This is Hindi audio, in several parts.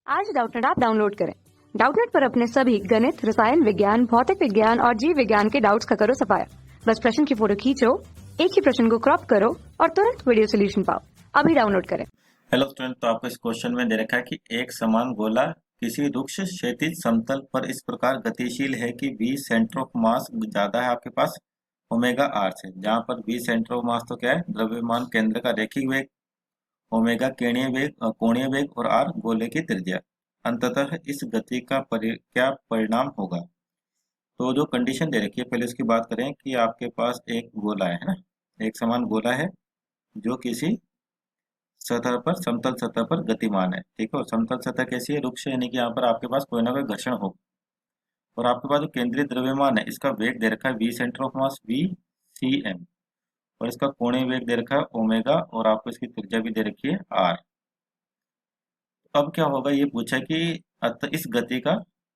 आज डाउटनेट ऐप डाउनलोड करें। डाउटनेट पर अपने सभी गणित, रसायन विज्ञान, भौतिक विज्ञान और जीव विज्ञान के डाउट्स का करो सफाया। बस प्रश्न की फोटो खींचो, एक ही प्रश्न को क्रॉप करो और तुरंत वीडियो सोल्यूशन पाओ। अभी डाउनलोड करें। हेलो स्टूडेंट, तो आपको इस क्वेश्चन में दे रखा है कि एक समान गोला किसी रुक्ष क्षैतिज समतल पर इस प्रकार गतिशील है कि v सेंटर ऑफ मास ज्यादा है आपके पास ओमेगा r से, जहां पर v सेंटर ऑफ मास तो क्या है, द्रव्यमान केंद्र का रैखिक वेग, ओमेगा कोणीय वेग और r गोले की त्रिज्या। अंततः इस गति का क्या परिणाम होगा। तो जो कंडीशन दे रखी है, पहले इसकी बात करें कि आपके पास एक गोला है ना, एक समान गोला है जो किसी सतह पर, समतल सतह पर गतिमान है। ठीक है, और समतल सतह कैसी है, रुक्ष, यानी कि यहाँ पर आपके पास कोई ना कोई घर्षण हो। और आपके पास जो केंद्रीय द्रव्यमान है, इसका वेग दे रखा है v centre of mass v(c)m, और इसका कोणीय वेग दे रखा है ओमेगा, और आपको इसकी त्रिज्या भी दे रखी है r। अब क्या होगा, ये पूछा कि इस गति का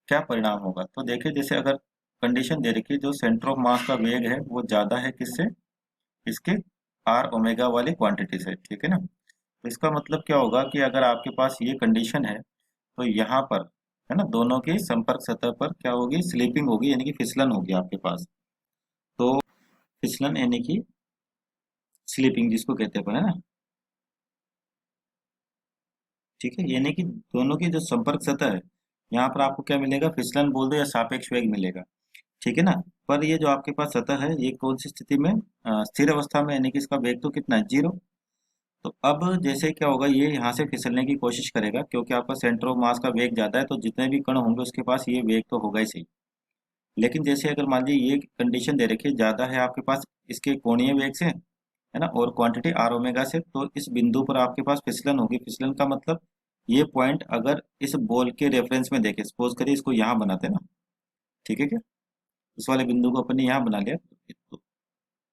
क्या परिणाम होगा। तो देखिए, जैसे अगर कंडीशन दे रखी है, जो सेंटर ऑफ मास का वेग है वो ज्यादा है किससे, इसके r ओमेगा वाली क्वांटिटी से। ठीक है ना, तो इसका मतलब क्या होगा कि अगर आपके पास ये कंडीशन है तो यहाँ पर है ना, दोनों की संपर्क सतह पर क्या होगी, स्लिपिंग होगी, यानी कि फिसलन होगी आपके पास। तो फिसलन यानी कि स्लिपिंग जिसको कहते हैं, है ना। ठीक है, यानी कि दोनों की जो संपर्क सतह है, यहाँ पर आपको क्या मिलेगा, फिसलन बोल दो या सापेक्ष वेग मिलेगा। ठीक है ना। पर ये जो आपके पास सतह है, ये कौन सी स्थिति में, स्थिर अवस्था में, यानी कि इसका वेग तो कितना है, 0। तो अब जैसे क्या होगा, ये यहाँ से फिसलने की कोशिश करेगा, क्योंकि आपका सेंटर ऑफ मास का वेग ज्यादा है, तो जितने भी कण होंगे उसके पास ये वेग तो होगा ही सही। लेकिन जैसे अगर मान लीजिए ये कंडीशन दे रखी है, ज्यादा है आपके पास इसके कोणीय वेग से, है ना, और क्वांटिटी r ओमेगा से, तो इस बिंदु पर आपके पास फिसलन होगी। फिसलन का मतलब ये पॉइंट अगर इस बॉल के रेफरेंस में देखें, सपोज करिए इसको यहाँ बनाते हैं ना, ठीक है क्या, इस वाले बिंदु को अपने यहाँ बना लिया,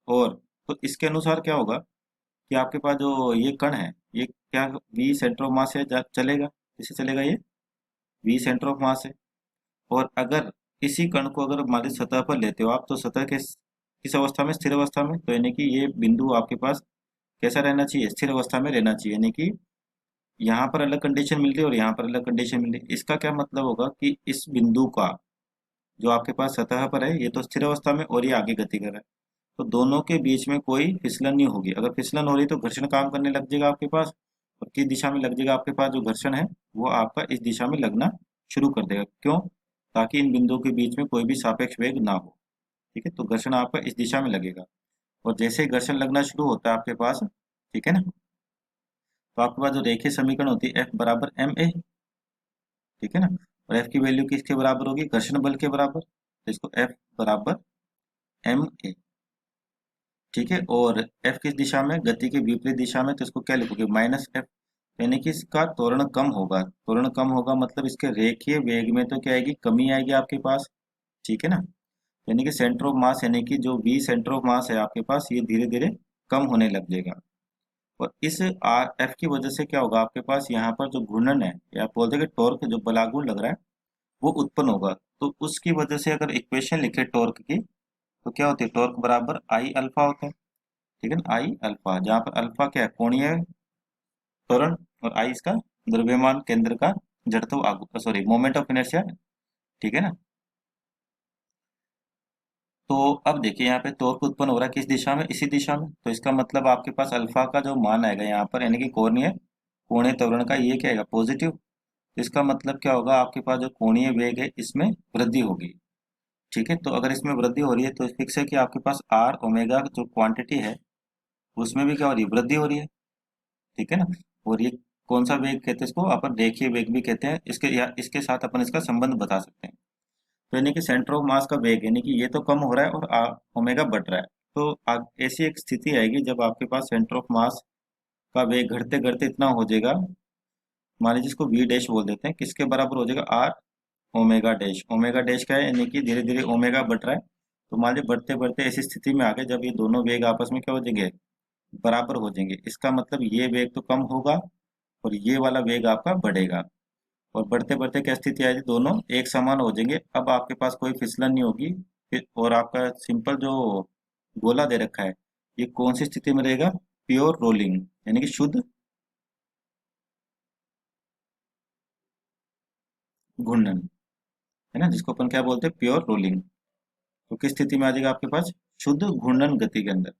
और तो इसके अनुसार क्या होगा कि आपके पास जो ये कण है, ये क्या v सेंटर ऑफ मास है, चलेगा, इसे चलेगा, ये v सेंटर ऑफ मास है। और अगर इसी कण को अगर मान लीजिए सतह पर लेते हो आप, तो सतह के किस अवस्था में, स्थिर अवस्था में, तो यानी कि ये बिंदु आपके पास कैसा रहना चाहिए, स्थिर अवस्था में रहना चाहिए। यानी कि यहाँ पर अलग कंडीशन मिल रही है और यहाँ पर अलग कंडीशन मिल रही है। इसका क्या मतलब होगा कि इस बिंदु का जो आपके पास सतह पर है, ये तो स्थिर अवस्था में और ये आगे गति कर रहा है, तो दोनों के बीच में कोई फिसलन नहीं होगी। अगर फिसलन हो रही तो घर्षण काम करने लग जाएगा आपके पास, और किस दिशा में लग जाएगा, आपके पास जो घर्षण है वो आपका इस दिशा में लगना शुरू कर देगा। क्यों, ताकि इन बिंदुओं के बीच में कोई भी सापेक्ष वेग ना हो। ठीक है, तो घर्षण आपका इस दिशा में लगेगा, और जैसे ही घर्षण लगना शुरू होता है आपके पास, ठीक है ना, तो आपके पास जो रेखीय समीकरण होती है F बराबर ma, ठीक है ना, और F की वैल्यू किसके बराबर होगी, घर्षण बल के बराबर, तो इसको F बराबर ma। ठीक है, और F किस दिशा में, गति के विपरीत दिशा में, तो इसको क्या लिखोगे, -F, यानी कि इसका त्वरण कम होगा। त्वरण कम होगा मतलब इसके रेखीय वेग में तो क्या आएगी, कमी आएगी आपके पास। ठीक है ना, यानी कि सेंटर ऑफ मास, यानी कि जो v सेंटर ऑफ मास है आपके पास, ये धीरे धीरे कम होने लग जाएगा। और इस आर एफ की वजह से क्या होगा, आपके पास यहाँ पर जो घूर्णन है, या बोलते हैं कि टॉर्क, जो बलागुण लग रहा है, वो उत्पन्न होगा। तो उसकी वजह से अगर इक्वेशन लिखे टॉर्क की, तो क्या होती है, टॉर्क बराबर आई अल्फा होता है। ठीक है ना, आई अल्फा, जहाँ पर अल्फा क्या है, कोणीय त्वरण, और आई इसका द्रव्यमान केंद्र का जड़त्व, सॉरी, मोमेंट ऑफ इनर्शिया। ठीक है ना, तो अब देखिए यहाँ पे टॉर्क उत्पन्न हो रहा है किस दिशा में, इसी दिशा में, तो इसका मतलब आपके पास अल्फा का जो मान आएगा यहाँ पर, यानी कि कोणीय कोणीय त्वरण का, ये क्या आएगा, पॉजिटिव। तो इसका मतलब क्या होगा, आपके पास जो कोणीय वेग है इसमें वृद्धि होगी। ठीक है, तो अगर इसमें वृद्धि हो रही है तो फिक्स है कि आपके पास आर ओमेगा जो क्वांटिटी है उसमें भी क्या हो रही है, वृद्धि हो रही है। ठीक है ना, और ये कौन सा वेग कहते हैं, इसको अपन रेखीय वेग भी कहते हैं। इसके या इसके साथ अपन इसका संबंध बता सकते हैं। तो यानी कि सेंटर ऑफ मास का वेग, यानी कि ये तो कम हो रहा है और ओमेगा बढ़ रहा है। तो ऐसी एक स्थिति आएगी जब आपके पास सेंटर ऑफ मास का वेग घटते घटते इतना हो जाएगा, मान लीजिए इसको वी डैश बोल देते हैं, किसके बराबर हो जाएगा, R omega dash. Omega dash क्या है, यानी कि धीरे धीरे ओमेगा बढ़ रहा है। तो मान लीजिए बढ़ते बढ़ते ऐसी स्थिति में आ गए जब ये दोनों वेग आपस में क्या हो जाएंगे, बराबर हो जाएंगे। इसका मतलब ये वेग तो कम होगा और ये वाला वेग आपका बढ़ेगा, और बढ़ते बढ़ते क्या स्थिति आएगी, दोनों एक समान हो जाएंगे। अब आपके पास कोई फिसलन नहीं होगी। और आपका सिंपल जो गोला दे रखा है, ये कौन सी स्थिति में रहेगा, प्योर रोलिंग, यानी कि शुद्ध घूर्णन, है ना, जिसको अपन क्या बोलते हैं, प्योर रोलिंग। तो किस स्थिति में आ जाएगा आपके पास, शुद्ध घूर्णन गति के अंदर।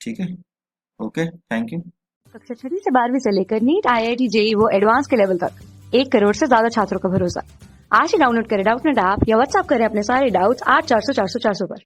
ठीक है, ओके, थैंक यू। कक्षा 6वीं से 12वीं से लेकर नीट, IIT, JEE वो एडवांस के लेवल तक 1 करोड़ से ज्यादा छात्रों का भरोसा। आज ही डाउनलोड करें डाउटनेट ऐप या व्हाट्सएप करें अपने सारे डाउट्स 8400 400 400 पर।